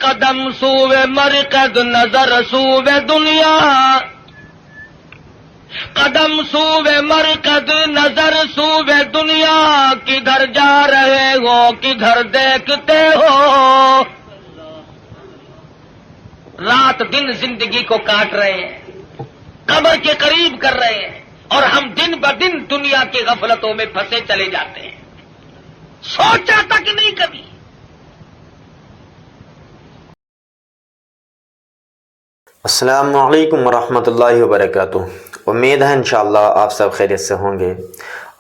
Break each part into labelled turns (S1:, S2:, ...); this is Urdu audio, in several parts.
S1: قدم سوئے مرقد نظر سوئے دنیا، قدم سوئے مرقد نظر سوئے دنیا، کدھر جا رہے ہو کدھر دیکھتے ہو؟ رات دن زندگی کو کاٹ رہے ہیں، قبر کے قریب کر رہے ہیں، اور ہم دن بدن دنیا کی غفلتوں میں پھنسے چلے جاتے ہیں، سوچا تک نہیں کبھی۔
S2: السلام علیکم ورحمۃ اللہ وبرکاتہ۔ امید ہے انشاءاللہ آپ سب خیریت سے ہوں گے۔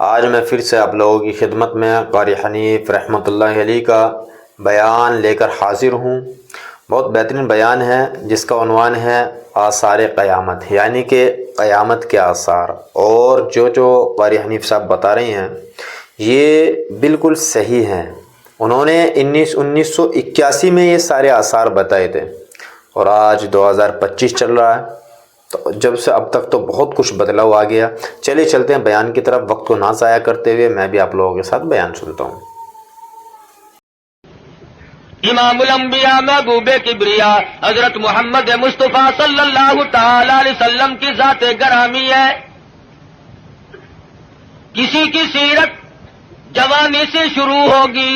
S2: آج میں پھر سے آپ لوگوں کی خدمت میں قاری حنیف رحمۃ اللہ علیہ کا بیان لے کر حاضر ہوں۔ بہت بہترین بیان ہے جس کا عنوان ہے آثار قیامت، یعنی کہ قیامت کے آثار۔ اور جو قاری حنیف صاحب بتا رہے ہیں یہ بالکل صحیح ہیں۔ انہوں نے 1981 میں یہ سارے آثار بتائے تھے، اور آج 2025 چل رہا ہے، تو جب سے اب تک تو بہت کچھ بدلاؤ آ گیا۔ چلے چلتے ہیں بیان کی طرف، وقت کو نہ ضائع کرتے ہوئے میں بھی آپ لوگوں کے ساتھ بیان سنتا ہوں۔
S1: امام الانبیاء محبوب کبریا حضرت محمد مصطفیٰ صلی اللہ تعالی علیہ وسلم کی ذات گرامی ہے۔ کسی کی سیرت جوانی سے شروع ہوگی،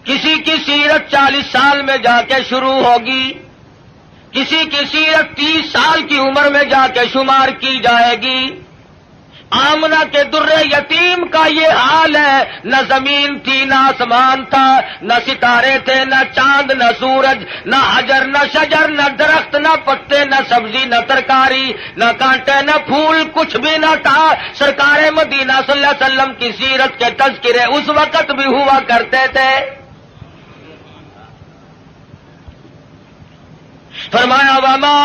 S1: کسی کی سیرت 40 سال میں جا کے شروع ہوگی، کسی کی سیرت 30 سال کی عمر میں جا کے شمار کی جائے گی۔ آمنہ کے در یتیم کا یہ حال ہے، نہ زمین تھی نہ آسمان تھا، نہ ستارے تھے نہ چاند نہ سورج، نہ حجر نہ شجر، نہ درخت نہ پتے، نہ سبزی نہ ترکاری، نہ کانٹے نہ پھول، کچھ بھی نہ تھا۔ سرکار مدینہ صلی اللہ علیہ وسلم کی سیرت کے تذکرے اس وقت بھی ہوا کرتے تھے۔ فرمایا وما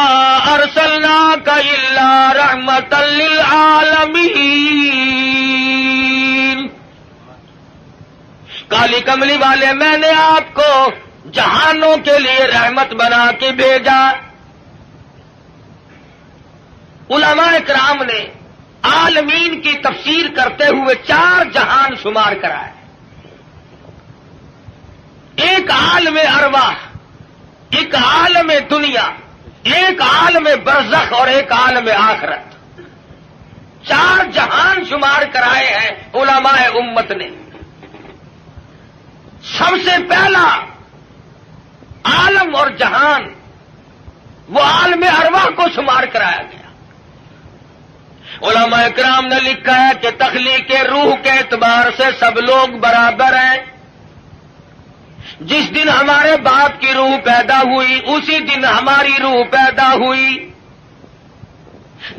S1: ارسلناک الا رحمتا للعالمین، کالی کملی والے میں نے آپ کو جہانوں کے لیے رحمت بنا کے بھیجا۔ علماء کرام نے عالمین کی تفسیر کرتے ہوئے 4 جہان شمار کرا ہے۔ ایک عالم ارواح، ایک عالم دنیا، ایک عالم برزخ اور ایک عالم آخرت۔ 4 جہان شمار کرائے ہیں علماء امت نے۔ سب سے پہلا عالم اور جہان وہ عالم ارواح کو شمار کرایا گیا۔ علماء کرام نے لکھا ہے کہ تخلیق روح کے اعتبار سے سب لوگ برابر ہیں۔ جس دن ہمارے باپ کی روح پیدا ہوئی اسی دن ہماری روح پیدا ہوئی،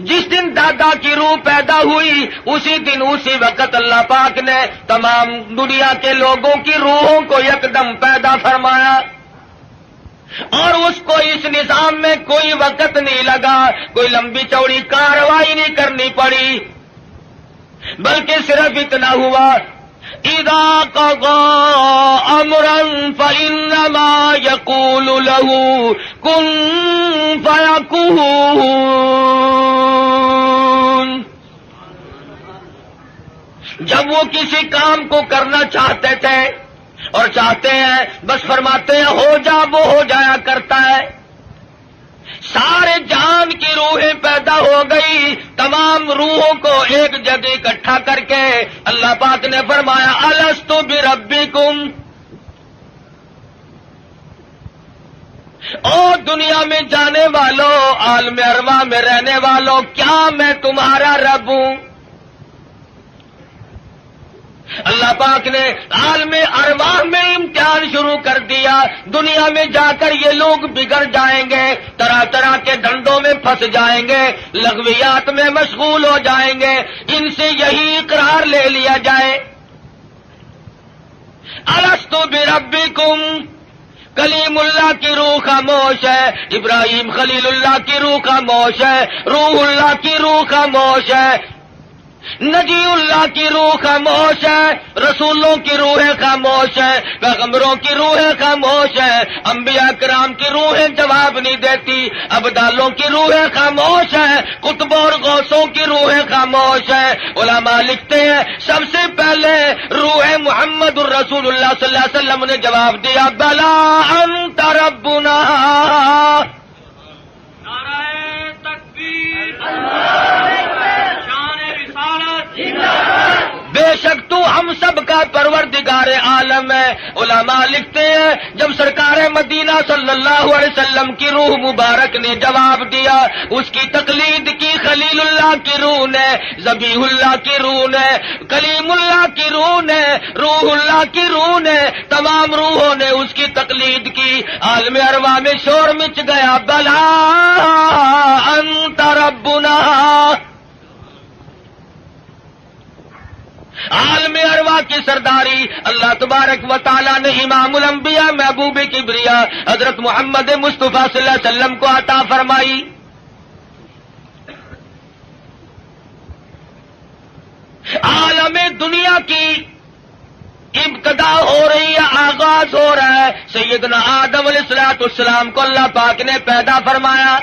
S1: جس دن دادا کی روح پیدا ہوئی اسی دن اسی وقت اللہ پاک نے تمام دنیا کے لوگوں کی روحوں کو یکدم پیدا فرمایا، اور اس کو اس نظام میں کوئی وقت نہیں لگا، کوئی لمبی چوڑی کارروائی نہیں کرنی پڑی، بلکہ صرف اتنا ہوا اذا قضى امرا فانما يقول له كن فيكون۔ جب وہ کسی کام کو کرنا چاہتے تھے اور چاہتے ہیں بس فرماتے ہیں ہو جا، وہ ہو جایا کرتا ہے۔ سارے جہان کی روحیں پیدا ہو گئی، تمام روحوں کو ایک جگہ اکٹھا کر کے اللہ پاک نے فرمایا الستو بربکم، اور دنیا میں جانے والوں، عالم ارواح میں رہنے والوں، کیا میں تمہارا رب ہوں؟ اللہ پاک نے عالم ارواح میں امتحان شروع کر دیا۔ دنیا میں جا کر یہ لوگ بگڑ جائیں گے، طرح طرح کے دھندوں میں پھنس جائیں گے، لغویات میں مشغول ہو جائیں گے، ان سے یہی اقرار لے لیا جائے الستو بربکم۔ کلیم اللہ کی روح خاموش ہے، ابراہیم خلیل اللہ کی روح خاموش ہے، روح اللہ کی روح خاموش ہے، نجی اللہ کی روح خاموش ہے، رسولوں کی روحیں خاموش ہیں، پیغمبروں کی روحیں خاموش ہیں، انبیاء کرام کی روحیں جواب نہیں دیتی، ابدالوں کی روحیں خاموش ہیں، قطبوں اور غوثوں کی روحیں خاموش ہیں۔ علماء لکھتے ہیں سب سے پہلے روح محمد الرسول اللہ صلی اللہ علیہ وسلم نے جواب دیا بلا انت رب کا پروردگار عالم ہے۔ علماء لکھتے ہیں جب سرکار مدینہ صلی اللہ علیہ وسلم کی روح مبارک نے جواب دیا، اس کی تقلید کی خلیل اللہ کی روح نے، ذبیح اللہ کی روح نے، کلیم اللہ کی روح نے، روح اللہ کی روح نے، تمام روحوں نے اس کی تقلید کی۔ عالم ارواح میں شور مچ گیا، بلا انت ربنا۔ عالم ارواح کی سرداری اللہ تبارک و تعالی نے امام الانبیاء محبوب کبریا حضرت محمد مصطفیٰ صلی اللہ علیہ وسلم کو عطا فرمائی۔ عالم دنیا کی ابتدا ہو رہی ہے، آغاز ہو رہا ہے۔ سیدنا آدم علیہ السلام کو اللہ پاک نے پیدا فرمایا،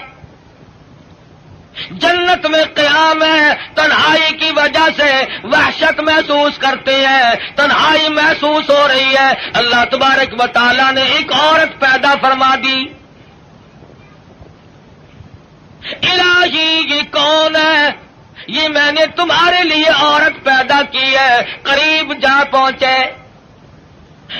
S1: جنت میں قیام ہے، تنہائی کی وجہ سے وحشت محسوس کرتے ہیں، تنہائی محسوس ہو رہی ہے۔ اللہ تبارک و تعالیٰ نے ایک عورت پیدا فرما دی۔ الہی یہ کون ہے؟ یہ میں نے تمہارے لیے عورت پیدا کی ہے۔ قریب جا پہنچے،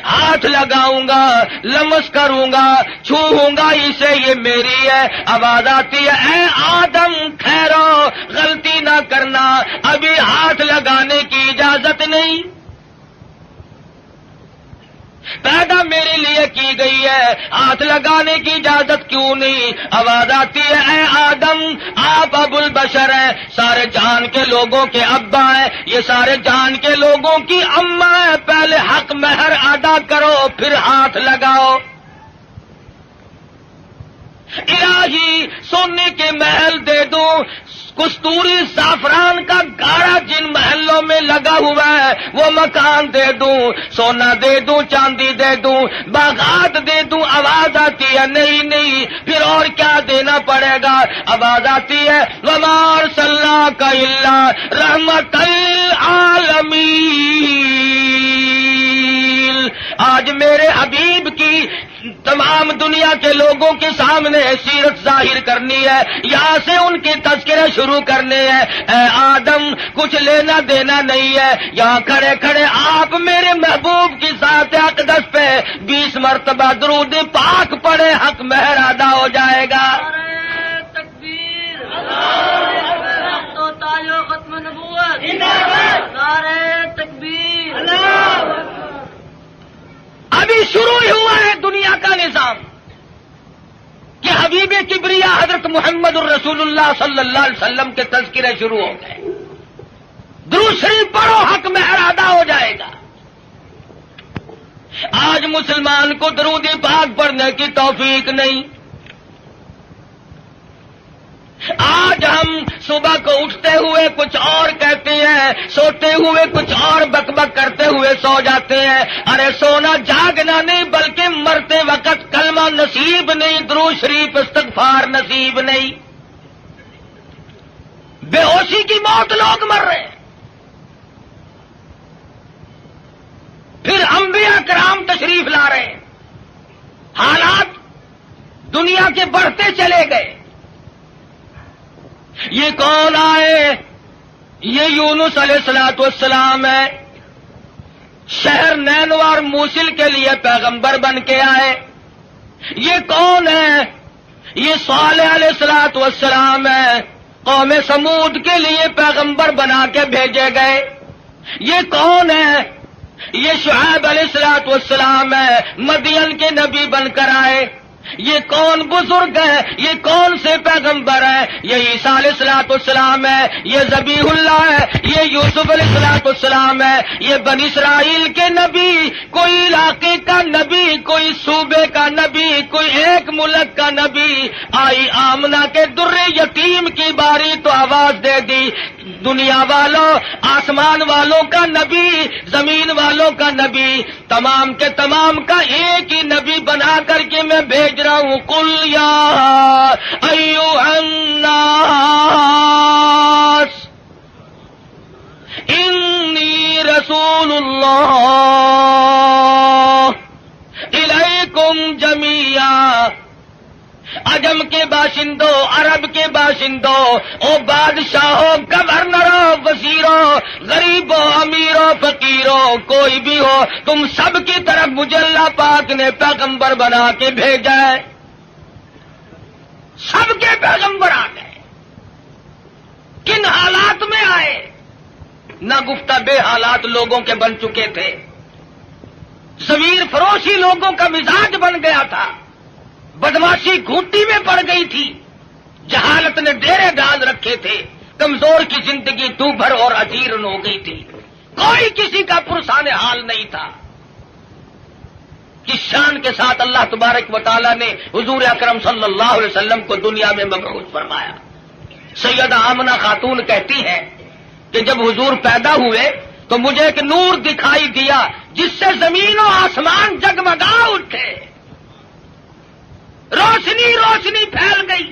S1: ہاتھ لگاؤں گا، لمس کروں گا، چھوؤں گا اسے، یہ میری ہے۔ آواز آتی ہے، اے آدم ٹھہرو، غلطی نہ کرنا، ابھی ہاتھ لگانے کی اجازت نہیں، پیدا میرے لیے کی گئی ہے، ہاتھ لگانے کی اجازت کیوں نہیں؟ آواز آتی ہے، اے آدم آپ ابو البشر ہیں، سارے جہان کے لوگوں کے ابا ہیں، یہ سارے جہان کے لوگوں کی اماں ہیں، پہلے حق مہر ادا کرو پھر ہاتھ لگاؤ۔ الہی سونے کے محل دے دوں، کستوری زعفران کا گاڑا جن محلوں میں لگا ہوا ہے وہ مکان دے دوں، سونا دے دوں، چاندی دے دوں، باغات دے دوں۔ آواز آتی ہے نہیں نہیں، پھر اور کیا دینا پڑے گا؟ آواز آتی ہے وما ارسلناک الا رحمۃ للعالمین۔ آج میرے حبیب کی تمام دنیا کے لوگوں کے سامنے سیرت ظاہر کرنی ہے، یہاں سے ان کے تذکرے شروع کرنے ہیں۔ اے آدم کچھ لینا دینا نہیں ہے، یہاں کھڑے کھڑے آپ میرے محبوب کی ذات اقدس پہ 20 مرتبہ درود پاک پڑھے، حق مہر ادا ہو جائے گا۔
S3: تکبیر، تو تاج و ختم نبوت، نعرہ تکبیر۔
S1: ابھی شروع ہی ہوا ہے دنیا کا نظام کہ حبیب کبریا حضرت محمد الرسول اللہ صلی اللہ علیہ وسلم کے تذکرے شروع ہو گئے۔ درود شریف پڑھو، حق مہر ادا ہو جائے گا۔ آج مسلمان کو درود پاک پڑھنے کی توفیق نہیں۔ آج ہم صبح کو اٹھتے ہوئے کچھ اور کہتے ہیں، سوتے ہوئے کچھ اور بک بک کرتے ہوئے سو جاتے ہیں۔ ارے سونا جاگنا نہیں، بلکہ مرتے وقت کلمہ نصیب نہیں، درود شریف استغفار نصیب نہیں۔ بے ہوشی کی موت لوگ مر رہے ہیں، پھر انبیاء کرام تشریف لا رہے ہیں، حالات دنیا کے بڑھتے چلے گئے۔ یہ کون آئے؟ یہ یونس علیہ السلام ہے، شہر نینوا اور موصل کے لیے پیغمبر بن کے آئے۔ یہ کون ہے؟ یہ صالح علیہ السلام ہے، قوم سمود کے لیے پیغمبر بنا کے بھیجے گئے۔ یہ کون ہے؟ یہ شعیب علیہ السلام ہے، مدین کے نبی بن کر آئے۔ یہ کون بزرگ ہے؟ یہ کون سے پیغمبر ہے؟ یہ عیسیٰ علیہ السلام ہے، یہ ذبیح اللہ ہے، یہ یوسف علیہ السلام ہے، یہ بنی اسرائیل کے نبی، کوئی علاقے کا نبی، کوئی صوبے کا نبی، کوئی ایک ملک کا نبی۔ آئی آمنہ کے در یتیم کی باری تو آواز دے دی، دنیا والوں، آسمان والوں کا نبی، زمین والوں کا نبی، تمام کے تمام کا ایک ہی نبی بنا کر کے میں بھیج رہا ہوں۔ قل یا ایھا الناس انی رسول اللہ الیکم جمیعا۔ عجم کے باشندوں، عرب کے باشندوں، او بادشاہوں، گورنروں، وزیروں، غریبوں، امیروں، فقیروں، کوئی بھی ہو، تم سب کی طرف مجھے اللہ پاک نے پیغمبر بنا کے بھیجا ہے۔ سب کے پیغمبر آ گئے، کن حالات میں آئے؟ نہ گفتہ بے حالات لوگوں کے بن چکے تھے، ضمیر فروشی لوگوں کا مزاج بن گیا تھا، بدماشی گھوٹی میں پڑ گئی تھی، جہالت نے ڈیرے ڈال رکھے تھے، کمزور کی زندگی دوبھر اور اجیرن ہو گئی تھی، کوئی کسی کا پرسان حال نہیں تھا۔ کس شان کے ساتھ اللہ تبارک و تعالیٰ نے حضور اکرم صلی اللہ علیہ وسلم کو دنیا میں مبعوث فرمایا۔ سیدہ آمنہ خاتون کہتی ہیں کہ جب حضور پیدا ہوئے تو مجھے ایک نور دکھائی دیا جس سے زمین و آسمان جگمگا اٹھے، روشنی روشنی پھیل گئی،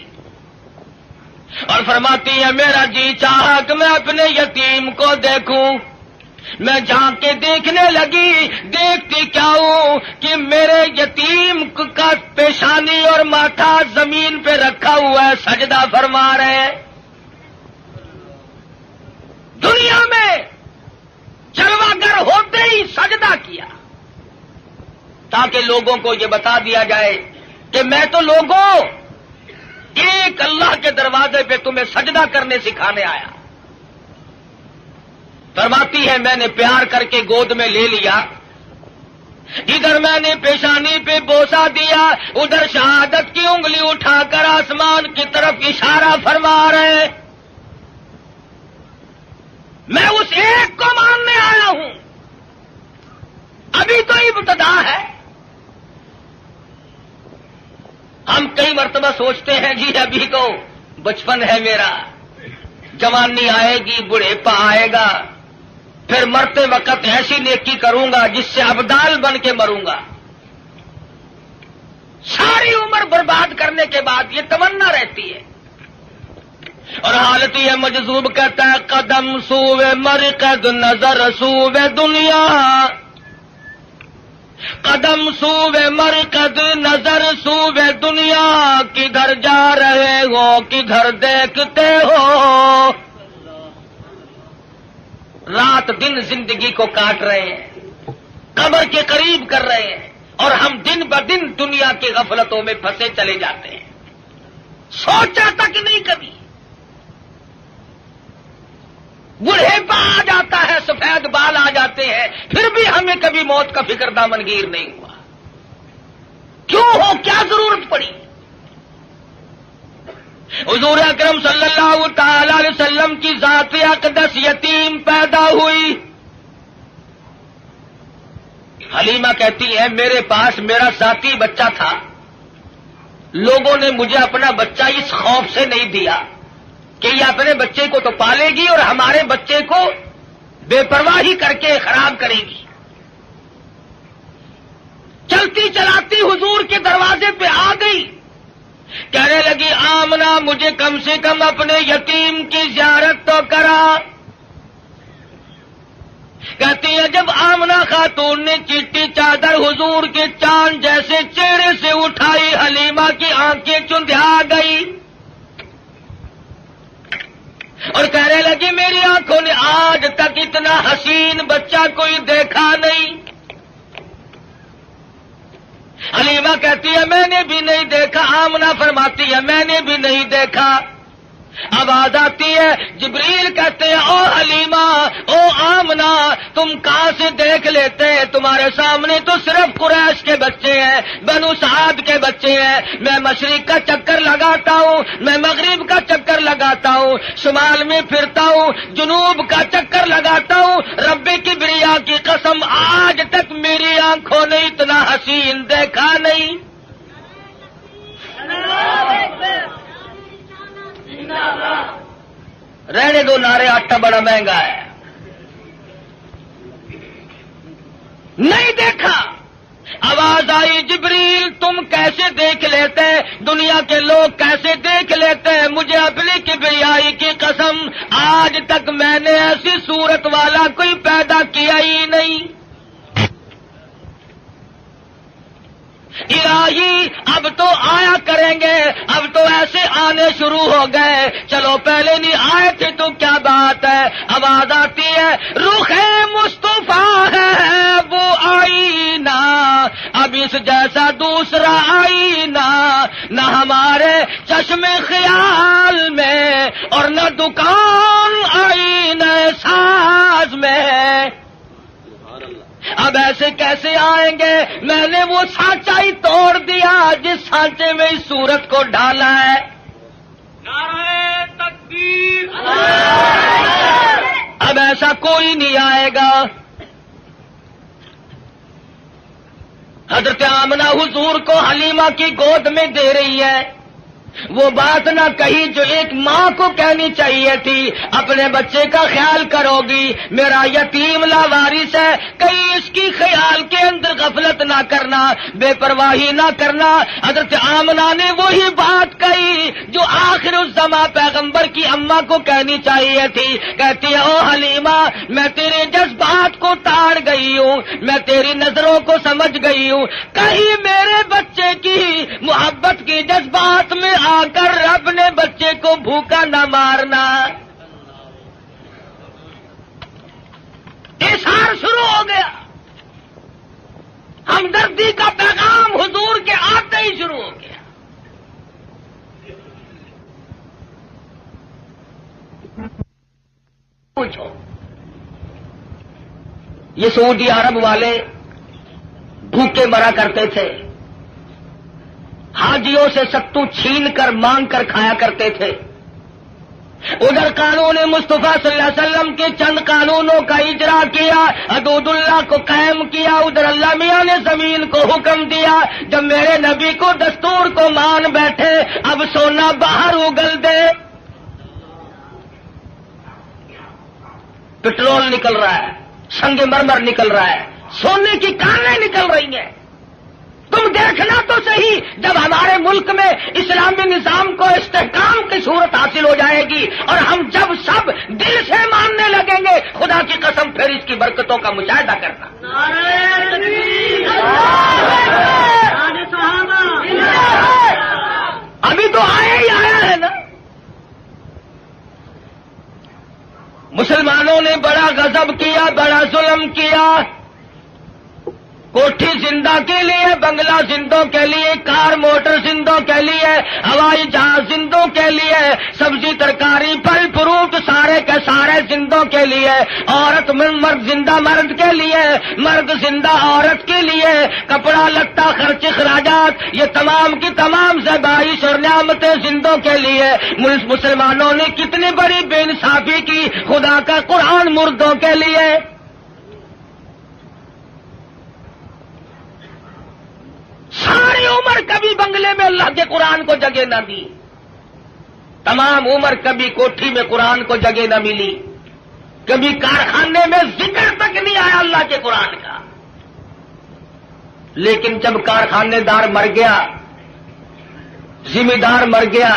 S1: اور فرماتی ہے میرا جی چاہا کہ میں اپنے یتیم کو دیکھوں، میں جھانک کے دیکھنے لگی، دیکھتی کیا ہوں کہ میرے یتیم کا پیشانی اور ماتھا زمین پہ رکھا ہوا ہے، سجدہ فرما رہے ہیں۔ دنیا میں جلوہ گر ہوتے ہی سجدہ کیا تاکہ لوگوں کو یہ بتا دیا جائے کہ میں تو لوگوں ایک اللہ کے دروازے پہ تمہیں سجدہ کرنے سکھانے آیا۔ فرماتی ہے میں نے پیار کر کے گود میں لے لیا، ادھر میں نے پیشانی پہ بوسا دیا، ادھر شہادت کی انگلی اٹھا کر آسمان کی طرف اشارہ فرما رہے ہیں۔ میں اس ایک کو ماننے آیا ہوں، ابھی تو ابتدا ہے۔ ہم کئی مرتبہ سوچتے ہیں جی ابھی تو بچپن ہے میرا، جوانی آئے گی، بڑھیپا آئے گا، پھر مرتے وقت ایسی نیکی کروں گا جس سے ابدال بن کے مروں گا۔ ساری عمر برباد کرنے کے بعد یہ تمنا رہتی ہے، اور حالت یہ مجذوب کہتا ہے قدم سوئے مرقد نظر سوئے دنیا، قدم سوئے مرقد نظر سوئے دنیا، کدھر جا رہے ہو کدھر دیکھتے ہو۔ رات دن زندگی کو کاٹ رہے ہیں، قبر کے قریب کر رہے ہیں، اور ہم دن بدن دنیا کی غفلتوں میں پھنسے چلے جاتے ہیں، سوچا تک نہیں کبھی۔ بڑھیپا آ جاتا ہے، سفید بال آ جاتے ہیں، پھر بھی ہمیں کبھی موت کا فکر دامنگیر نہیں ہوا۔ کیوں ہو؟ کیا ضرورت پڑی؟ حضور اکرم صلی اللہ تعالی علیہ وسلم کی ذات اقدس یتیم پیدا ہوئی۔ حلیمہ کہتی ہے میرے پاس میرا ذاتی بچہ تھا، لوگوں نے مجھے اپنا بچہ اس خوف سے نہیں دیا کہ یہ اپنے بچے کو تو پالے گی اور ہمارے بچے کو بے پرواہی کر کے خراب کرے گی۔ چلتی چلاتی حضور کے دروازے پہ آ گئی، کہنے لگی آمنہ مجھے کم سے کم اپنے یتیم کی زیارت تو کرا۔ کہتی ہے جب آمنہ خاتون نے چٹی چادر حضور کے چاند جیسے چہرے سے اٹھائی، حلیمہ کی آنکھیں چندھیا گئی اور کہنے لگی میری آنکھوں نے آج تک اتنا حسین بچہ کوئی دیکھا نہیں۔ حلیمہ کہتی ہے میں نے بھی نہیں دیکھا، آمنہ فرماتی ہے میں نے بھی نہیں دیکھا۔ آواز آتی ہے، جبریل کہتے ہیں او حلیمہ او آمنہ تم کہاں سے دیکھ لیتے ہیں؟ تمہارے سامنے تو صرف قریش کے بچے ہیں، بنو سعد کے بچے ہیں۔ میں مشرق کا چکر لگاتا ہوں، میں مغرب کا چکر لگاتا ہوں، شمال میں پھرتا ہوں، جنوب کا چکر لگاتا ہوں، رب کبریا کی قسم آج تک میری آنکھوں نے اتنا حسین دیکھا نہیں۔ رہنے دو نعرے، آٹا بڑا مہنگا ہے۔ نہیں دیکھا۔ آواز آئی جبریل تم کیسے دیکھ لیتے ہیں؟ دنیا کے لوگ کیسے دیکھ لیتے ہیں؟ مجھے اپنی کبریائی کی قسم آج تک میں نے ایسی صورت والا کوئی پیدا کیا ہی نہیں۔ الہی اب تو آیا کرے آئیں گے، اب تو ایسے آنے شروع ہو گئے، چلو پہلے نہیں آئے تھے تو کیا بات ہے، آواز آتی ہے رخ مصطفیٰ ہے وہ آئینہ، اب اس جیسا دوسرا آئینہ نہ ہمارے چشم خیال میں اور نہ دکان آئینہ ساز میں۔ اب ایسے کیسے آئیں گے؟ میں نے وہ سانچا ہی توڑ دیا جس سانچے میں اس صورت کو ڈالا ہے۔ نعرہ تکبیر! اب ایسا کوئی نہیں آئے گا۔ حضرت آمنہ حضور کو حلیمہ کی گود میں دے رہی ہے، وہ بات نہ کہی جو ایک ماں کو کہنی چاہیے تھی، اپنے بچے کا خیال کرو گی، میرا یتیم لاوارث ہے، کہیں اس کی خیال کے اندر غفلت نہ کرنا، بے پرواہی نہ کرنا۔ حضرت آمنہ نے وہی بات کہی جو آخر الزمان پیغمبر کی اماں کو کہنی چاہیے تھی، کہتی ہے او حلیمہ میں تیرے جذبات کو تاڑ گئی ہوں، میں تیری نظروں کو سمجھ گئی ہوں، کہیں میرے بچے کی محبت کی جذبات میں آ کر اپنے بچے کو بھوکا نہ مارنا۔ اظہار شروع ہو گیا، ہمدردی کا پیغام حضور کے آتے ہی شروع ہو گیا۔ پوچھو یہ سعودی عرب والے بھوکے مرا کرتے تھے، حاجیوں سے ستو چھین کر مانگ کر کھایا کرتے تھے، ادھر قانون مصطفیٰ صلی اللہ علیہ وسلم کے چند قانونوں کا اجرا کیا، حدود اللہ کو قائم کیا، ادھر اللہ میاں نے زمین کو حکم دیا، جب میرے نبی کو دستور کو مان بیٹھے اب سونا باہر اگل دے، پٹرول نکل رہا ہے، سنگ مرمر نکل رہا ہے، سونے کی کانیں نکل رہی ہیں، تم دیکھنا تو صحیح جب ہمارے ملک میں اسلامی نظام کو استحکام کی صورت حاصل ہو جائے گی اور ہم جب سب دل سے ماننے لگیں گے، خدا کی قسم پھر اس کی برکتوں کا مشاہدہ کرنا۔ ابھی تو آیا ہی آیا ہے نا۔ مسلمانوں نے بڑا غضب کیا، بڑا ظلم کیا، کوٹھی زندہ کے لیے، بنگلہ زندوں کے لیے، کار موٹر زندوں کے لیے، ہوائی جہاز زندوں کے لیے، سبزی ترکاری پھل فروٹ سارے کے سارے زندوں کے لیے، عورت مرد زندہ مرد کے لیے، مرد زندہ عورت کے لیے، کپڑا لتا خرچ اخراجات یہ تمام کی تمام ذبائح اور نعمتیں زندوں کے لیے۔ مسلمانوں نے کتنی بڑی بے انصافی کی، خدا کا قرآن مردوں کے لیے۔ ساری عمر کبھی بنگلے میں اللہ کے قرآن کو جگہ نہ دی، تمام عمر کبھی کوٹھی میں قرآن کو جگہ نہ ملی، کبھی کارخانے میں ذکر تک نہیں آیا اللہ کے قرآن کا۔ لیکن جب کارخانے دار مر گیا، ذمہ دار مر گیا،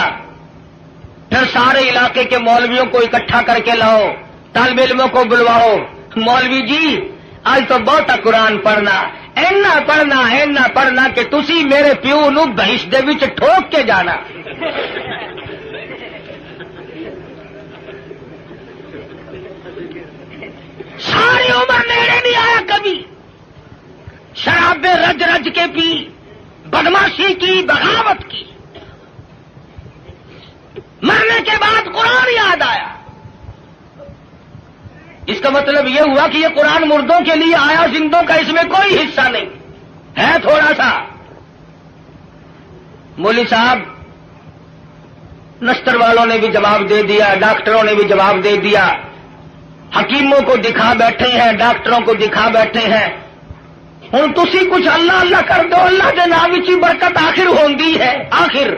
S1: پھر سارے علاقے کے مولویوں کو اکٹھا کر کے لاؤ، طالب علموں کو بلواؤ، مولوی جی آج تو بہت قرآن پڑھنا، اینا پڑھنا کہ تسی میرے پیو نو بہش دے وچ ٹھوک کے جانا۔ ساری عمر نیڑے نہیں آیا کبھی، شرابیں رج رج کے پی، بدماشی کی، بغاوت کی، مرنے کے بعد قرآن یاد آیا۔ اس کا مطلب یہ ہوا کہ یہ قرآن مردوں کے لیے آیا، زندوں کا اس میں کوئی حصہ نہیں ہے، تھوڑا سا۔ مولوی صاحب نستر والوں نے بھی جواب دے دیا، ڈاکٹروں نے بھی جواب دے دیا، حکیموں کو دکھا بیٹھے ہیں، ڈاکٹروں کو دکھا بیٹھے ہیں، ہوں تسی کچھ اللہ اللہ کر دو، اللہ کے نام کی برکت آخر ہوندی ہے، آخر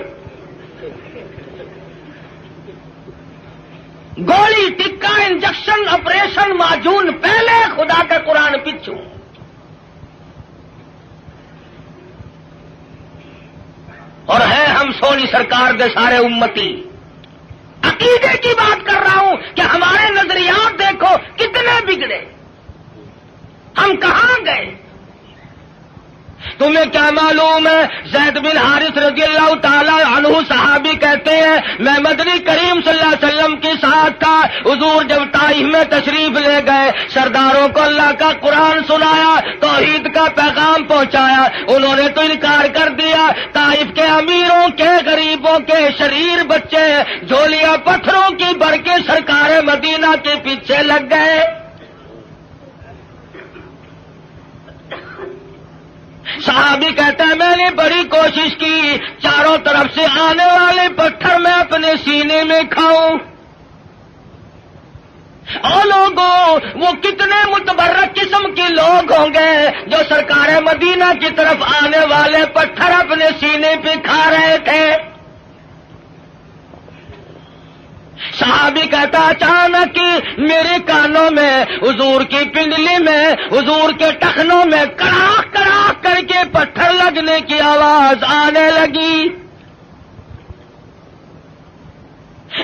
S1: گولی ٹکا انجیکشن آپریشن معجون پہلے، خدا کا قرآن پچھو۔ اور ہے ہم سونی سرکار دے سارے امتی، عقیدے کی بات کر رہا ہوں کہ ہمارے نظریات دیکھو کتنے بگڑے، ہم کہاں گئے؟ تمہیں کیا معلوم ہے زید بن حارث رضی اللہ تعالی عنہ صحابی کہتے ہیں میں مدنی کریم صلی اللہ علیہ وسلم کے ساتھ تھا، حضور جب طائف میں تشریف لے گئے، سرداروں کو اللہ کا قرآن سنایا، توحید کا پیغام پہنچایا، انہوں نے تو انکار کر دیا۔ طائف کے امیروں کے، غریبوں کے، شریر بچے جھولیاں پتھروں کی بھر کے سرکار مدینہ کے پیچھے لگ گئے۔ صحابی کہتا ہے میں نے بڑی کوشش کی چاروں طرف سے آنے والے پتھر میں اپنے سینے میں کھاؤں۔ اور لوگوں وہ کتنے متبرک قسم کے لوگ ہوں گے جو سرکار مدینہ کی طرف آنے والے پتھر اپنے سینے پہ کھا رہے تھے۔ صحابی کہتا اچانک میرے کانوں میں، حضور کی پنڈلی میں، حضور کے ٹخنوں میں کڑاک کڑاک کر کے پتھر لگنے کی آواز آنے لگی۔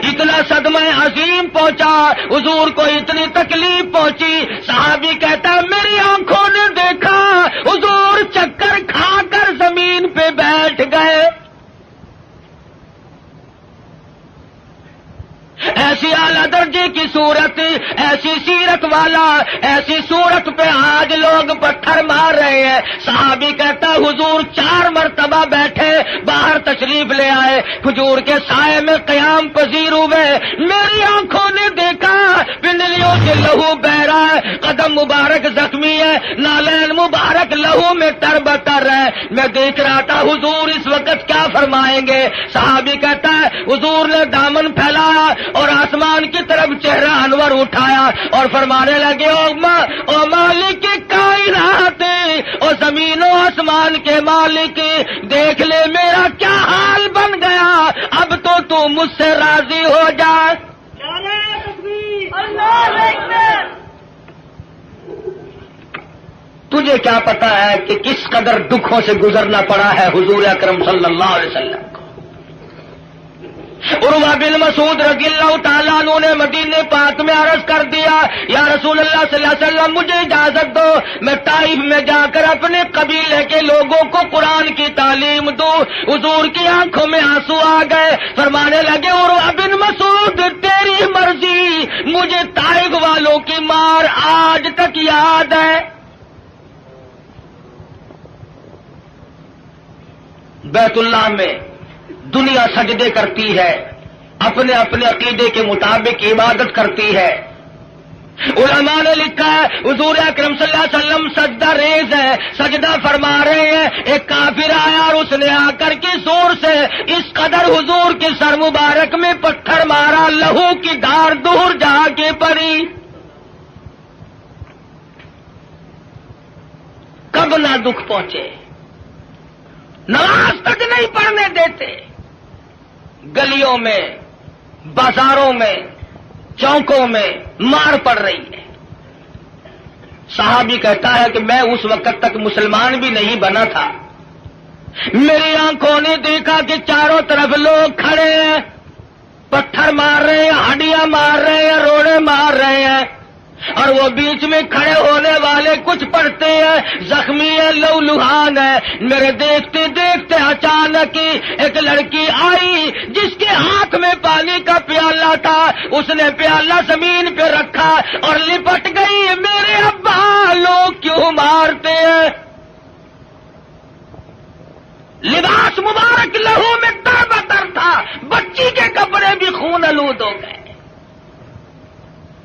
S1: اتنا صدمہ عظیم پہنچا، حضور کو اتنی تکلیف پہنچی۔ صحابی کہتا میری آنکھوں نے دیکھا حضور چکر کھا کر زمین پہ بیٹھ گئے۔ ایسی اعلیٰ درجے کی صورت، ایسی سیرت والا، ایسی صورت پہ آج لوگ پتھر مار رہے ہیں۔ صحابی کہتا حضور 4 مرتبہ بیٹھے، باہر تشریف لے آئے، کھجور کے سائے میں قیام پذیر ہوئے۔ میری آنکھوں نے دیکھا پنڈلیوں سے لہو بہ رہا ہے، قدم مبارک زخمی ہے، نالین مبارک لہو میں تربتر ہے۔ میں دیکھ رہا تھا حضور اس وقت کیا فرمائیں گے۔ صحابی کہتا ہے حضور نے دامن پھیلایا اور آسمان کی طرف چہرہ انور اٹھایا اور فرمانے لگے او مالک کائنات، او زمین و آسمان کے مالک، دیکھ لے میرا کیا حال بن گیا، اب تو مجھ سے راضی ہو جا۔ تجھے کیا پتا ہے کہ کس قدر دکھوں سے گزرنا پڑا ہے حضور اکرم صلی اللہ علیہ وسلم کو۔ عروہ بن مسعود رضی اللہ تعالیٰ عنہ نے مدینے پاک میں عرض کر دیا یا رسول اللہ صلی اللہ علیہ وسلم مجھے اجازت دو میں طائف میں جا کر اپنے قبیلے کے لوگوں کو قرآن کی تعلیم دوں۔ حضور کی آنکھوں میں آنسو آ گئے، فرمانے لگے عروہ بن مسعود تیری مرضی، مجھے طائف والوں کی مار آج تک یاد ہے۔ بیت اللہ میں دنیا سجدے کرتی ہے، اپنے اپنے عقیدے کے مطابق عبادت کرتی ہے۔ علماء نے لکھا ہے حضور اکرم صلی اللہ علیہ وسلم سجدہ ریز ہے، سجدہ فرما رہے ہیں، ایک کافر آیا اور اس نے آ کر کے زور سے اس قدر حضور کے سر مبارک میں پتھر مارا، لہو کی دھار دور جا کے پڑی۔ کب نہ دکھ پہنچے، نماز تک نہیں پڑھنے دیتے، گلیوں میں، بازاروں میں، چوکوں میں مار پڑ رہی ہے۔ صحابی کہتا ہے کہ میں اس وقت تک مسلمان بھی نہیں بنا تھا، میری آنکھوں نے دیکھا کہ چاروں طرف لوگ کھڑے ہیں، پتھر مار رہے ہیں، ہڈیاں مار رہے ہیں، روڑے مار رہے ہیں، اور وہ بیچ میں کھڑے ہونے والے کچھ پڑھتے ہیں، زخمی ہے، لہولہان ہے۔ میرے دیکھتے دیکھتے اچانک ایک لڑکی آئی جس کے ہاتھ میں پانی کا پیالہ تھا، اس نے پیالہ زمین پہ رکھا اور لپٹ گئی۔ میرے ابا لوگ کیوں مارتے ہیں؟ لباس مبارک لہو میں تربتر تھا، بچی کے کپڑے بھی خون آلود ہو گئے۔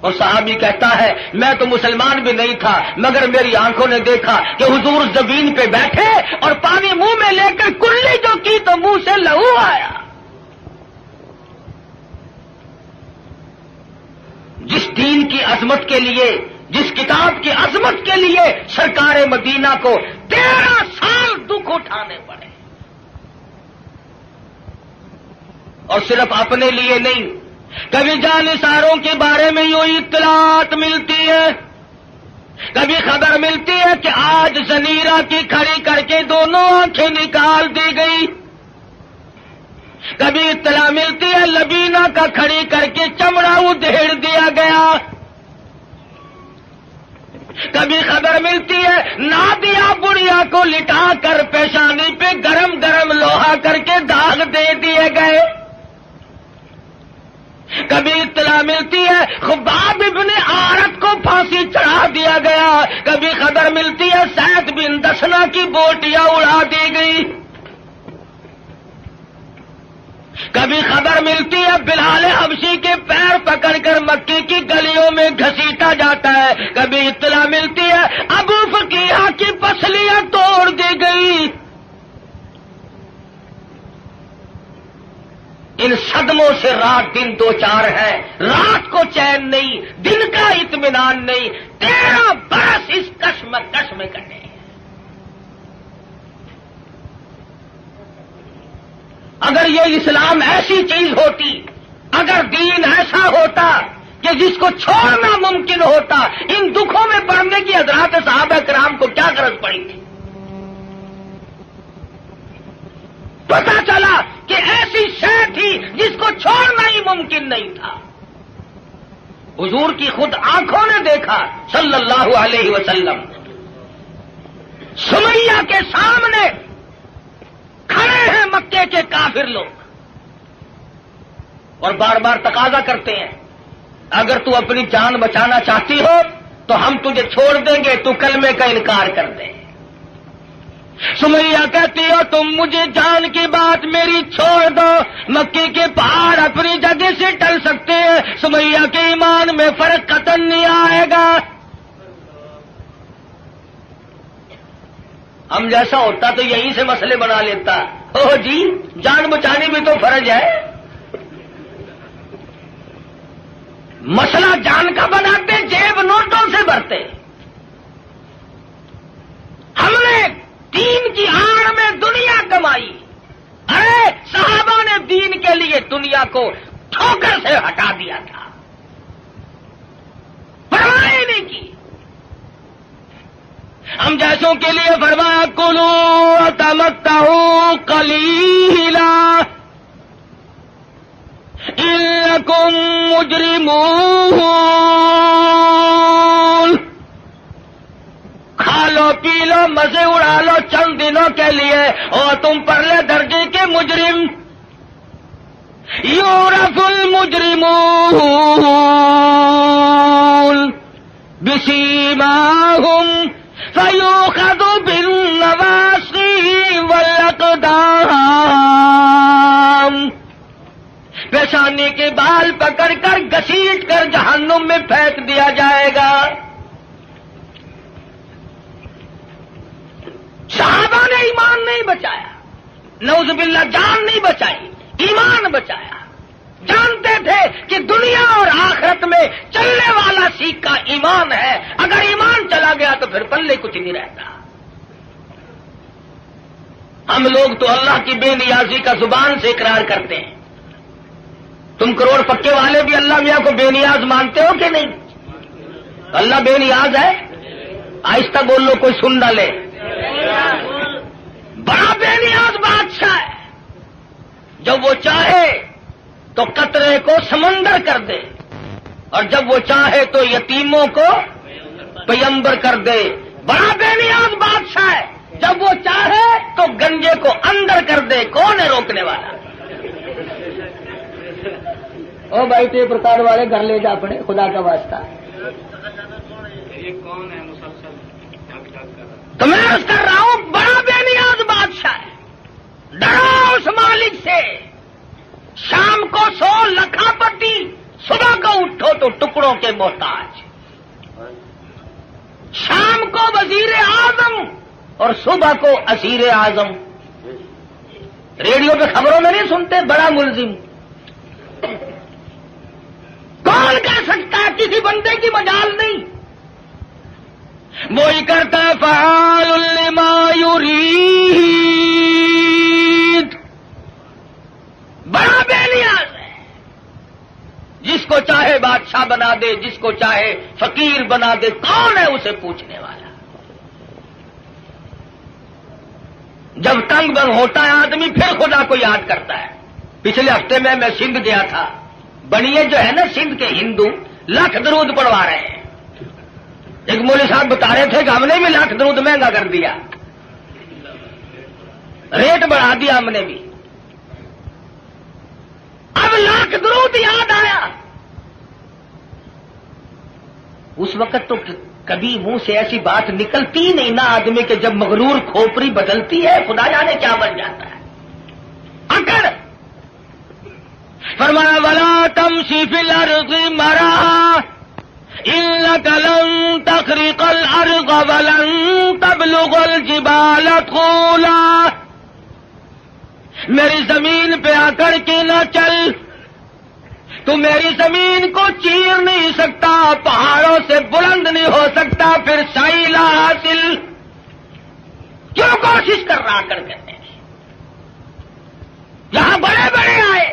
S1: اور صحابی کہتا ہے میں تو مسلمان بھی نہیں تھا، مگر میری آنکھوں نے دیکھا کہ حضور زمین پہ بیٹھے اور پانی منہ میں لے کر کلی جو کی تو منہ سے لہو آیا۔ جس دین کی عظمت کے لیے، جس کتاب کی عظمت کے لیے سرکار مدینہ کو 13 سال دکھ اٹھانے پڑے، اور صرف اپنے لیے نہیں، کبھی جانثاروں کے بارے میں یوں اطلاعات ملتی ہے، کبھی خبر ملتی ہے کہ آج زنیرہ کی کھڑی کر کے دونوں آنکھیں نکال دی گئی، کبھی اطلاع ملتی ہے لبینہ کا کھڑی کر کے چمڑا ادھیڑ دیا گیا، کبھی خبر ملتی ہے نادیہ بڑھیا کو لٹا کر پیشانی پہ گرم گرم لوہا کر کے داغ دے دیے گئے۔ کبھی اطلاع ملتی ہے خباب ابن عارت کو پھانسی چڑھا دیا گیا، کبھی خبر ملتی ہے سعد بن دسنا کی بوٹیاں اڑا دی گئی، کبھی خبر ملتی ہے بلال حبشی کے پیر پکڑ کر مکی کی گلیوں میں گھسیٹا جاتا ہے، کبھی اطلاع ملتی ہے ابو فقیہ کی پسلیاں توڑ دی گئی۔ ان صدموں سے رات دن دو چار ہے، رات کو چین نہیں، دن کا اطمینان نہیں، 13 برس اس کشمکش میں کٹے۔ اگر یہ اسلام ایسی چیز ہوتی، اگر دین ایسا ہوتا کہ جس کو چھوڑنا ممکن ہوتا، ان دکھوں میں پڑنے کی حضرات صحابہ کرام کو کیا غرض پڑی تھی؟ پتا چلا کہ ایسی شے تھی جس کو چھوڑنا ہی ممکن نہیں تھا۔ حضور کی خود آنکھوں نے دیکھا صلی اللہ علیہ وسلم، سمیہ کے سامنے کھڑے ہیں مکے کے کافر لوگ اور بار بار تقاضا کرتے ہیں اگر تو اپنی جان بچانا چاہتی ہو تو ہم تجھے چھوڑ دیں گے، تو کلمے کا انکار کر دے۔ سمیہ کہتی ہو تم مجھے جان کی بات میری چھوڑ دو، مکے کے پہاڑ اپنی جگہ سے ٹل سکتے ہیں، سمیہ کے ایمان میں فرق قطعاً نہیں آئے گا۔ ہم جیسا ہوتا تو یہیں سے مسئلے بنا لیتا، اوہ جی جان بچانی بھی تو فرض ہے۔ مسئلہ جان کا بناتے، جیب نوٹوں سے بھرتے۔ ہم نے دین کی آڑ میں دنیا کمائی، ارے صحابہ نے دین کے لیے دنیا کو ٹھوکر سے ہٹا دیا تھا، پرواہ نہیں کی۔ ہم جیسوں کے لیے فرمایا کلو تمتعوا قلیلا انکم مجرمون، کھا لو پی لو مزے اڑا لو چند دنوں کے لیے، اور تم پرلے درجے کے مجرم۔ یعرف المجرمون بسیماہم فیؤخذ بالنواصی والاقدام، پیشانی کے بال پکڑ کر گھسیٹ کر جہنم میں پھینک دیا جائے گا۔ صحابہ نے ایمان نہیں بچایا، نعوذ باللہ جان نہیں بچائی، ایمان بچایا۔ جانتے تھے کہ دنیا اور آخرت میں چلنے والا سیکہ ایمان ہے، اگر ایمان چلا گیا تو پھر پلے کچھ نہیں رہتا۔ ہم لوگ تو اللہ کی بے نیازی کا زبان سے اقرار کرتے ہیں، تم کروڑ پکے والے بھی اللہ میاں کو بے نیاز مانتے ہو کہ نہیں؟ اللہ بے نیاز ہے؟ آہستہ بول لو کوئی سن نہ لے۔ بڑا بے نیاز بادشاہ ہے، جب وہ چاہے تو قطرے کو سمندر کر دے، اور جب وہ چاہے تو یتیموں کو پیمبر کر دے۔ بڑا بے نیاز بادشاہ ہے، جب وہ چاہے تو گنجے کو اندر کر دے، کون ہے روکنے والا؟ او بھائی ٹیپ ریکارڈ والے گھر لے جا اپنے، خدا کا واسطہ۔ تو میں عرض کر رہا ہوں بڑا بے نیاز بادشاہ ہے، ڈرو اس مالک سے۔ شام کو سو لکھا پتی، صبح کو اٹھو تو ٹکڑوں کے محتاج۔ شام کو وزیر اعظم اور صبح کو اسیر اعظم۔ ریڈیو پہ خبروں میں نہیں سنتے بڑا ملزم؟ کون کہہ سکتا ہے کسی بندے کی مجال نہیں؟ وہی کرتا ہے فعال لما یرید، بڑا بے نیاز ہے، جس کو چاہے بادشاہ بنا دے، جس کو چاہے فقیر بنا دے، کون ہے اسے پوچھنے والا؟ جب تنگ بن ہوتا ہے آدمی پھر خدا کو یاد کرتا ہے۔ پچھلے ہفتے میں سندھ گیا تھا، بنیے جو ہے نا سندھ کے ہندو لاکھ درود پڑھوا رہے ہیں۔ ایک مولوی صاحب بتا رہے تھے کہ ہم نے بھی لاکھ درود مہنگا کر دیا، ریٹ بڑھا دیا ہم نے بھی۔ اب لاکھ درود یاد آیا اس وقت تو کبھی منہ سے ایسی بات نکلتی نہیں نا آدمی کے، جب مغرور کھوپڑی بدلتی ہے خدا جانے کیا بن جاتا ہے۔ اگر فرمایا وَلَا تَمْشِ فِي الْأَرْضِ مَرَحًا إِنَّكَ لَن تَخْرِقَ الْأَرْضَ وَلَن تَبْلُغَ الْجِبَالَ طُولًا، میری زمین پہ آ کر کے نہ چل، تو میری زمین کو چیر نہیں سکتا، پہاڑوں سے بلند نہیں ہو سکتا، پھر سعی لا حاصل، کیوں کوشش کر رہا کر کے؟ یہاں بڑے بڑے آئے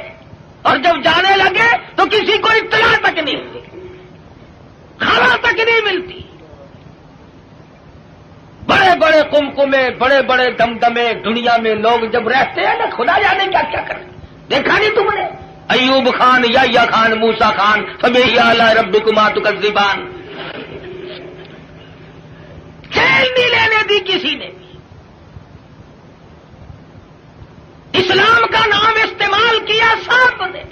S1: اور جب جانے لگے تو کسی کو اطلاع تک نہیں ملتی، خبر تک نہیں ملتی۔ بڑے بڑے قمقمے، بڑے بڑے دمدمے دنیا میں لوگ جب رہتے ہیں نا، خدا جانے کیا کیا کریں۔ دیکھا نہیں تم نے ایوب خان، یحییٰ خان، موسیٰ خان، فبأي آلاء ربكما تكذبان، چین نہیں لینے دی کسی نے بھی۔ اسلام کا نام استعمال کیا سب نے،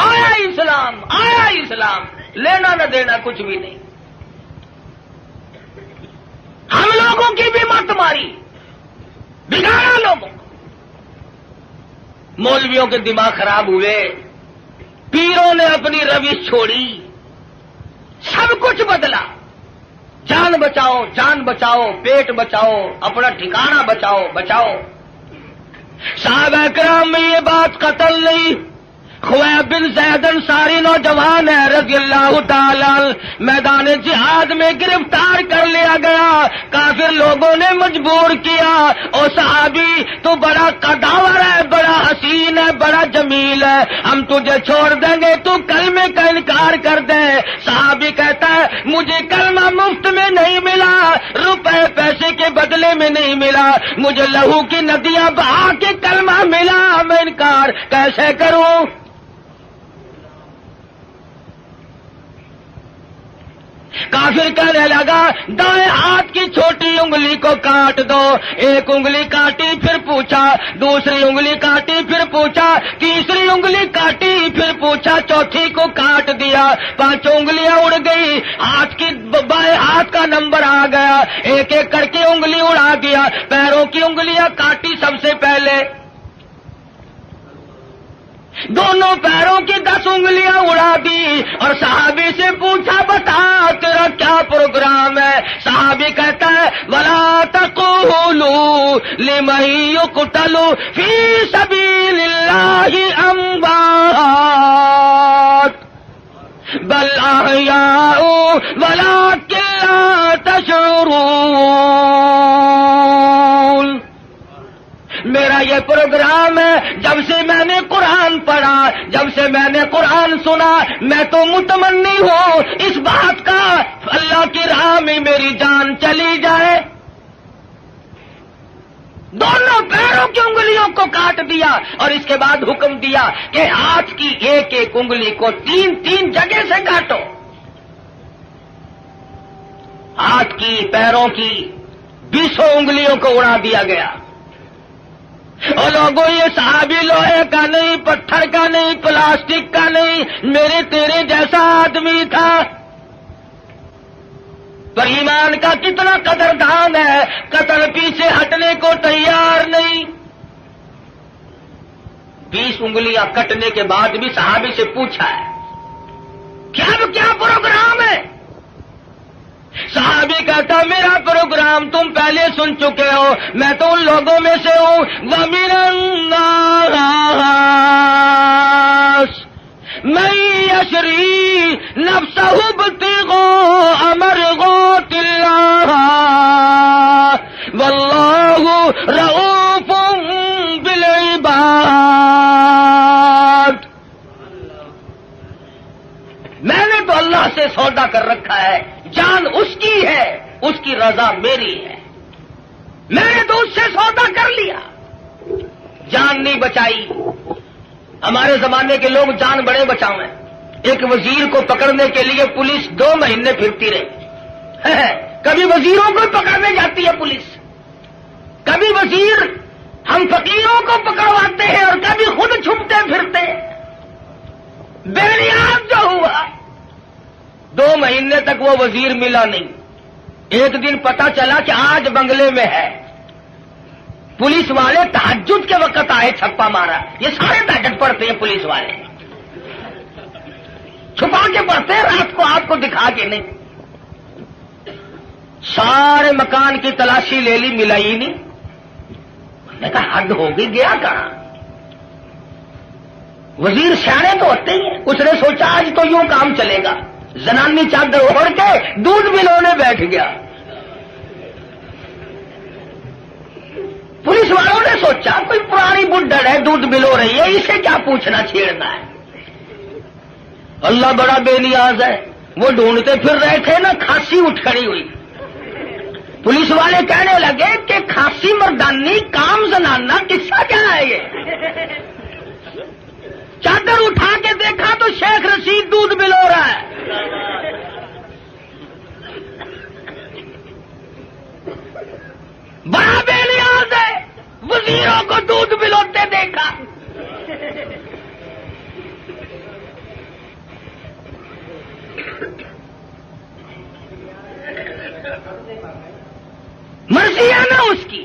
S1: آیا اسلام، آیا اسلام، لینا نہ دینا کچھ بھی نہیں۔ ہم لوگوں کی بھی مت ماری، بگاڑا لوگوں کو، مولویوں کے دماغ خراب ہوئے، پیروں نے اپنی روش چھوڑی، سب کچھ بدلا۔ جان بچاؤ، جان بچاؤ، پیٹ بچاؤ، اپنا ٹھکانہ بچاؤ، بچاؤ۔ صحابہ کرام میں یہ بات قتل نہیں۔ خویب بن زید انصاری نوجوان ہے رضی اللہ تعالی، میدان جہاد میں گرفتار کر لیا گیا، کافر لوگوں نے مجبور کیا، او صحابی تو بڑا قداور ہے، بڑا حسین ہے، بڑا جمیل ہے، ہم تجھے چھوڑ دیں گے، تو کلمے کا انکار کر دے۔ صحابی کہتا ہے مجھے کلمہ مفت میں نہیں ملا، روپے پیسے کے بدلے میں نہیں ملا، مجھے لہو کی ندیاں بہا کے کلمہ ملا، میں انکار کیسے کروں؟ کافر کہنے لگا دائیں ہاتھ کی چھوٹی انگلی کو کاٹ دو، ایک انگلی کاٹی پھر پوچھا، دوسری انگلی کاٹی پھر پوچھا، تیسری انگلی کاٹی پھر پوچھا، چوتھی کو کاٹ دیا، پانچوں انگلیاں اڑ گئی، ہاتھ کی بائیں ہاتھ کا نمبر آ گیا، ایک ایک کر کے انگلی اڑا دیا، پیروں کی انگلیاں کاٹی سب سے پہلے، دونوں پیروں کی 10 انگلیاں اڑا دی، اور صحابی سے پوچھا بتا تیرا کیا پروگرام ہے؟ صحابی کہتا ہے وَلَا تَقُولُوا لِمَن يُقْتَلُ فِي سَبِيلِ اللَّهِ أَمْوَاتٌ بَلْ أَحْيَاءٌ وَلَٰكِن لَّا تَشْعُرُونَ۔ میرا یہ پروگرام ہے، جب سے میں نے قرآن پڑھا، جب سے میں نے قرآن سنا، میں تو متمنی ہوں اس بات کا اللہ کی راہ میں میری جان چلی جائے۔ دونوں پیروں کی انگلیوں کو کاٹ دیا، اور اس کے بعد حکم دیا کہ ہاتھ کی ایک ایک انگلی کو 3 جگہ سے کاٹو، ہاتھ کی، پیروں کی 20 انگلیوں کو اڑا دیا گیا۔ اور لوگوں یہ صحابی لوہے کا نہیں، پتھر کا نہیں، پلاسٹک کا نہیں، میرے تیرے جیسا آدمی تھا، پر ایمان کا کتنا قدردان ہے، قتل پیچھے ہٹنے کو تیار نہیں۔ 20 انگلیاں کٹنے کے بعد بھی صحابی سے پوچھا ہے کیا پروگرام ہے؟ صحابی کہتا میرا پروگرام تم پہلے سن چکے ہو، میں تو ان لوگوں میں سے ہوں، وَمِنَ النَّاسِ مَن يَشْرِي نَفْسَهُ ابْتِغَاءَ مَرْضَاتِ اللَّهِ وَاللَّهُ رَءُوفٌ بِالْعِبَادِ۔ میں نے تو اللہ سے سودا کر رکھا ہے، جان اس کی ہے، اس کی رضا میری ہے، میں نے تو اس سے سودا کر لیا، جان نہیں بچائی۔ ہمارے زمانے کے لوگ جان بڑے بچاؤ ہیں، ایک وزیر کو پکڑنے کے لیے پولیس 2 مہینے پھرتی رہی، کبھی وزیروں کو پکڑنے جاتی ہے پولیس، کبھی وزیر ہم فقیروں کو پکڑواتے ہیں، اور کبھی خود چھپتے پھرتے۔ بے نیاز جو ہوا 2 مہینے مہینے تک وہ وزیر ملا نہیں. ایک دن پتا چلا کہ آج بنگلے میں ہے. پولیس والے تہجد کے وقت آئے, چھپا مارا. یہ سارے تہجد پڑھتے ہیں پولیس والے, چھپا کے پڑھتے ہیں, رات کو آپ کو دکھا کے نہیں. سارے مکان کی تلاشی لے لی, ملا ہی نہیں. میں نے کہا حد ہوگی, گیا کہاں؟ وزیر سیانے تو ہوتے ہی ہیں. اس نے سوچا آج تو یوں کام چلے گا. زنانی چادر اوڑھ کے دودھ ملونے بیٹھ گیا. پولیس والوں نے سوچا کوئی پرانی بڈھڑ ہے, دودھ ملو رہی ہے, اسے کیا پوچھنا چھیڑنا ہے. اللہ بڑا بے نیاز ہے. وہ ڈھونڈتے پھر رہے تھے نا, کھانسی اٹھ کھڑی ہوئی. پولیس والے کہنے لگے کہ کھانسی مردانی کام زنانہ قصہ کیا ہے یہ؟ چادر اٹھا کے دیکھا تو شیخ رشید دودھ ملو رہا ہے. بڑا بے نیاز ہے, وزیروں کو دودھ ملوتے دیکھا. مرضی ہے نا اس کی,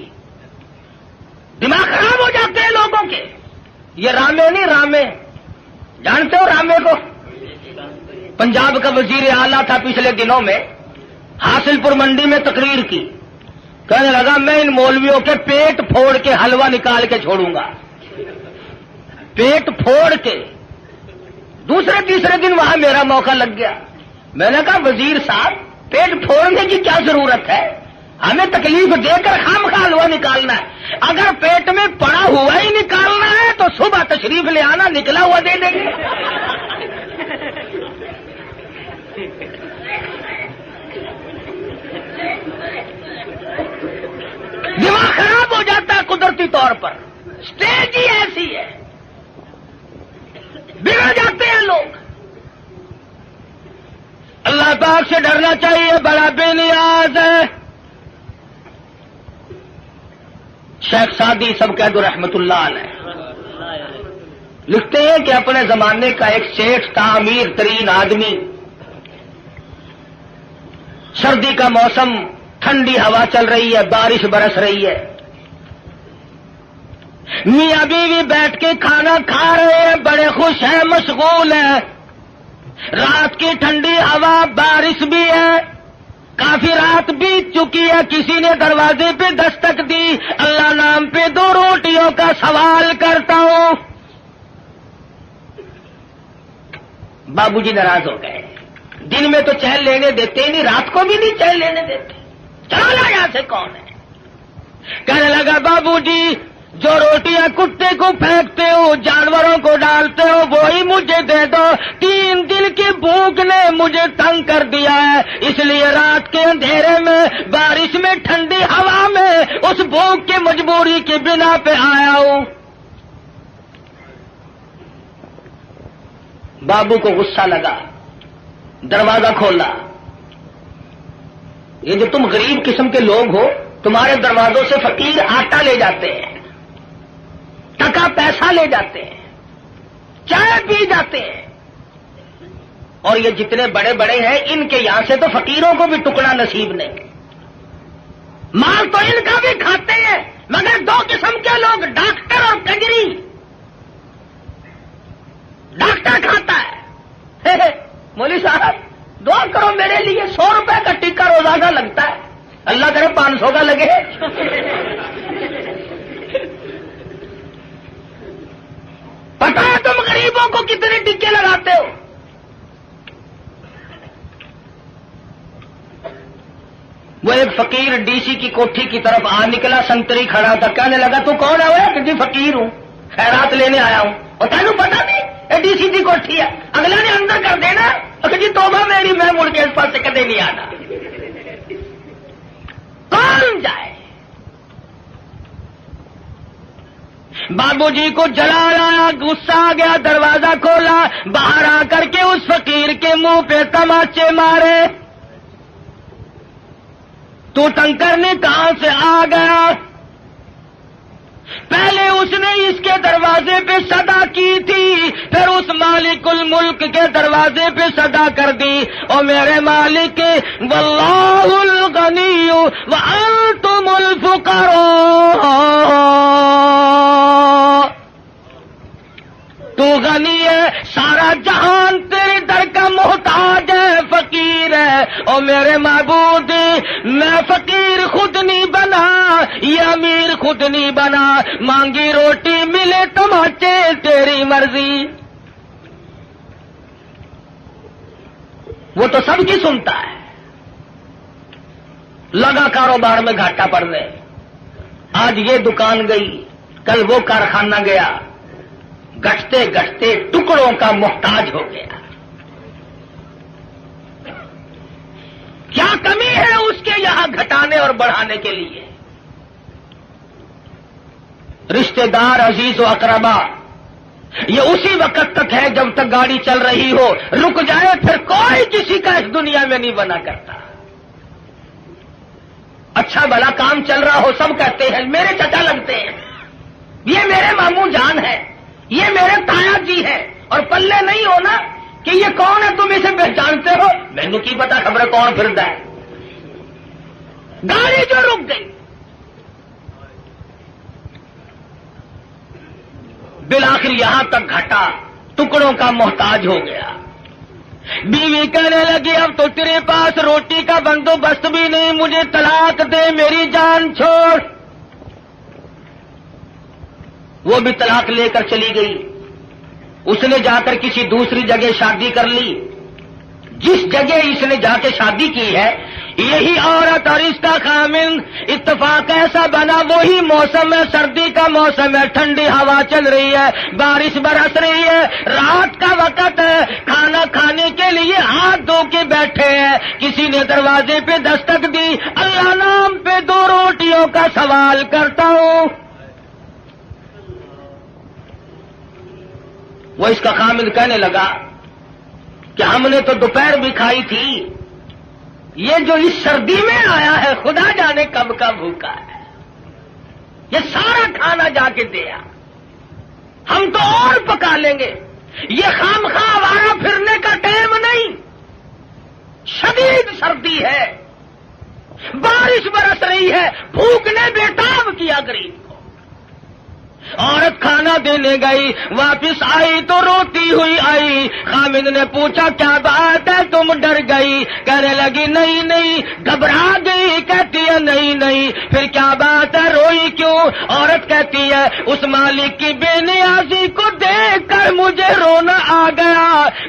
S1: دماغ خراب ہو جاتے ہیں لوگوں کے. یہ رامے نہیں, رامے جانتے ہو رامے کو؟ پنجاب کا وزیر اعلیٰ تھا. پچھلے دنوں میں حاصل پور منڈی میں تقریر کی. کہنے لگا میں ان مولویوں کے پیٹ پھوڑ کے حلوہ نکال کے چھوڑوں گا. پیٹ پھوڑ کے. دوسرے تیسرے دن وہاں میرا موقع لگ گیا. میں نے کہا وزیر صاحب, پیٹ پھوڑنے کی کیا ضرورت ہے؟ ہمیں تکلیف دے کر خامخواہ حلوہ نکالنا ہے. اگر پیٹ میں پڑا ہوا ہی نکالنا ہے تو صبح تشریف لے آنا, نکلا ہوا دے دیں گے. دماغ خراب ہو جاتا ہے قدرتی طور پر. اسٹیج ہی ایسی ہے, بگڑ جاتے ہیں لوگ. اللہ پاک سے ڈرنا چاہیے, بڑا بے نیاز ہے. شیخ سعدی سب کہہ دو رحمت اللہ علیہ لکھتے ہیں کہ اپنے زمانے کا ایک سیٹھ تھا, امیر ترین آدمی. سردی کا موسم, ٹھنڈی ہوا چل رہی ہے, بارش برس رہی ہے. میاں بیوی بیٹھ کے کھانا کھا رہے ہیں, بڑے خوش ہیں, مشغول ہیں. رات کی ٹھنڈی ہوا, بارش بھی ہے, کافی رات بیت چکی ہے. کسی نے دروازے پہ دستک دی. اللہ نام پہ 2 روٹیوں کا سوال کرتا ہوں. بابو جی ناراض ہو گئے. دن میں تو چین لینے دیتے نہیں, رات کو بھی نہیں چین لینے دیتے. چلا یہاں سے کون ہے؟ کہنے لگا بابو جی جو روٹیاں کتے کو پھینکتے ہو, جانوروں کو ڈالتے ہو, وہی مجھے دے دو. 3 دن کی بھوک نے مجھے تنگ کر دیا ہے, اس لیے رات کے اندھیرے میں, بارش میں, ٹھنڈی ہوا میں اس بھوک کی مجبوری کی بنا پہ آیا ہوں. بابو کو غصہ لگا, دروازہ کھولا. یہ جو تم غریب قسم کے لوگ ہو, تمہارے دروازوں سے فقیر آٹا لے جاتے ہیں, ٹکا پیسہ لے جاتے ہیں, چائے پی جاتے ہیں, اور یہ جتنے بڑے بڑے ہیں ان کے یہاں سے تو فقیروں کو بھی ٹکڑا نصیب نہیں. مال تو ان کا بھی کھاتے ہیں, مگر 2 قسم کے لوگ, ڈاکٹر اور کجری. ڈاکٹر کھاتا ہے. مولوی صاحب دعا کرو میرے لیے, 100 روپے کا ٹکا روزانہ لگتا ہے, اللہ کرے 500 کا لگے. پتا ہے تم غریبوں کو کتنے ٹکے لگاتے ہو؟ وہ ایک فقیر ڈی سی کی کوٹھی کی طرف آ نکلا, سنتری کھڑا تھا. کہنے لگا تو کون ہے وہ؟ کہ جی فقیر ہوں, خیرات لینے آیا ہوں. اور تینوں پتا نہیں یہ ڈی سی کی کوٹھی ہے؟ اگلا نے اندر کر دینا, کہ جی توبہ میری, میں مڑ کے اس پاس سے کدے نہیں آنا. کون جائے؟ بابو جی کو جلال آیا, غصہ آ گیا, دروازہ کھولا, باہر آ کر کے اس فقیر کے منہ پہ تماچے مارے. تو تنگ کرنے کہاں سے آ گیا؟ پہلے اس نے اس کے دروازے پہ صدا کی تھی, پھر اس مالک مالک الملک کے دروازے پہ صدا کر دی، او میرے مالک واللہ الغنی وانتم الفقراء، تو غنی ہے، سارا جہان تیرے در کا محتاج ہے، فقیر ہے، اور میرے معبود میں فقیر خود نہیں بنا، یہ امیر خود نہیں بنا، مانگی روٹی ملے تماچے تیری مرضی۔ وہ تو سب کی سنتا ہے، لگا کاروبار میں گھاٹا پڑنے، آج یہ دکان گئی، کل وہ کارخانہ گیا، گھٹتے گھٹتے ٹکڑوں کا محتاج ہو گیا۔ کیا کمی ہے اس کے یہاں گھٹانے اور بڑھانے کے لیے؟ رشتہ دار، عزیز و اقربا، یہ اسی وقت تک ہے جب تک گاڑی چل رہی ہو، رک جائے پھر کوئی کسی کا اس دنیا میں نہیں بنا کرتا۔ اچھا بھلا کام چل رہا ہو، سب کہتے ہیں میرے چچا لگتے ہیں، یہ میرے ماموں جان ہے، یہ میرے تایا جی ہے، اور پلے نہیں ہونا کہ یہ کون ہے، تم اسے پہچانتے ہو، مینو کی پتا خبر کون پھرتا ہے۔ گاڑی جو رک گئی، بالآخر یہاں تک گھٹا، ٹکڑوں کا محتاج ہو گیا۔ بیوی کہنے لگی اب تو تیرے پاس روٹی کا بندوبست بھی نہیں، مجھے طلاق دے، میری جان چھوڑ۔ وہ بھی طلاق لے کر چلی گئی، اس نے جا کر کسی دوسری جگہ شادی کر لی۔ جس جگہ اس نے جا کے شادی کی ہے، یہی عورت اور اس کا خامند، اتفاق ایسا بنا وہی موسم ہے، سردی کا موسم ہے، ٹھنڈی ہوا چل رہی ہے، بارش برس رہی ہے، رات کا وقت ہے، کھانا کھانے کے لیے ہاتھ دھو کے بیٹھے ہیں، کسی نے دروازے پہ دستک دی، اللہ نام پہ 2 روٹیوں کا سوال کرتا ہوں۔ وہ اس کا خامند کہنے لگا کہ ہم نے تو دوپہر بھی کھائی تھی، یہ جو اس سردی میں آیا ہے خدا جانے کب کا بھوکا ہے، یہ سارا کھانا جا کے دیا، ہم تو اور پکا لیں گے، یہ خام خواہ آوارہ پھرنے کا ٹائم نہیں، شدید سردی ہے، بارش برس رہی ہے، بھوک نے بےتاب کیا غریب کو۔ عورت کھانا دینے گئی، واپس آئی تو روتی ہوئی آئی، خامد نے پوچھا کیا بات ہے تم ڈر گئی؟ کہنے لگی نہیں نہیں، گھبرا گئی، کہتی ہے نہیں نہیں، پھر کیا بات ہے، روئی کیوں؟ عورت کہتی ہے اس مالک کی بے نیازی کو دیکھ کر مجھے رونا آ گیا،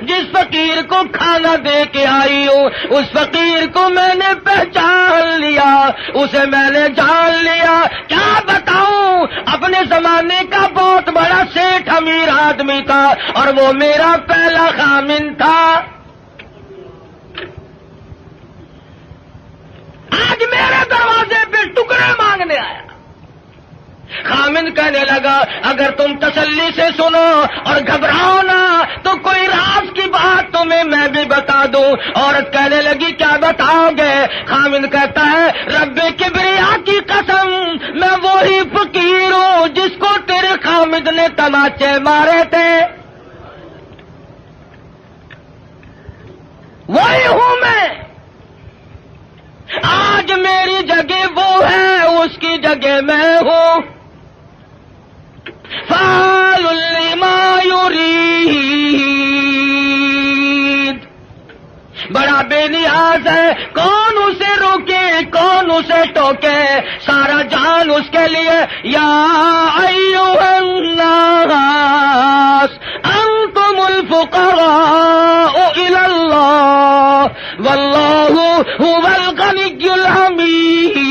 S1: جس فقیر کو کھانا دے کے آئی ہوں اس فقیر کو میں نے پہچان لیا، اسے میں نے جان لیا، کیا بتاؤں، اپنے زمانے کا بہت بڑا سیٹھ امیر آدمی تھا اور وہ میرا پہلا خامند تھا، آج میرے دروازے پہ ٹکڑے مانگنے آیا۔ خامند کہنے لگا اگر تم تسلی سے سنو اور گھبراؤ نہ تو کوئی راز کی بات تمہیں میں بھی بتا دوں۔ عورت کہنے لگی کیا بتاؤ گے؟ خامند کہتا ہے رب کبریا کی قسم، میں وہی فقیر ہوں جس کو تیرے خامد نے تماچے مارے تھے، وہی ہوں میں، آج میری جگہ وہ ہے، اس کی جگہ میں ہوں، فعال لما یرید، بڑا بے نیاز ہے، کون اسے روکے کون اسے ٹوکے، سارا جان اس کے لیے، یا ایھا الناس انتم الفقراء الی اللہ واللہ هو الغنی الحمید۔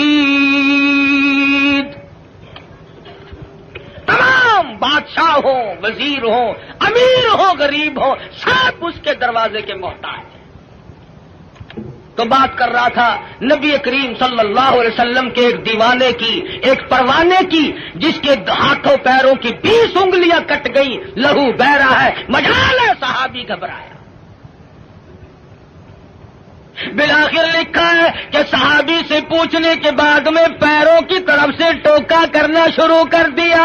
S1: تمام بادشاہ ہوں، وزیر ہوں، امیر ہوں، غریب ہوں، سب اس کے دروازے کے محتاج ہیں۔ تو بات کر رہا تھا نبی کریم صلی اللہ علیہ وسلم کے ایک دیوانے کی، ایک پروانے کی، جس کے ہاتھوں پیروں کی 20 انگلیاں کٹ گئی، لہو بہ رہا ہے، مجال ہے، صحابی گھبرایا۔ بالآخر لکھا ہے کہ صحابی سے پوچھنے کے بعد میں پیروں کی طرف سے ٹوکا کرنا شروع کر دیا،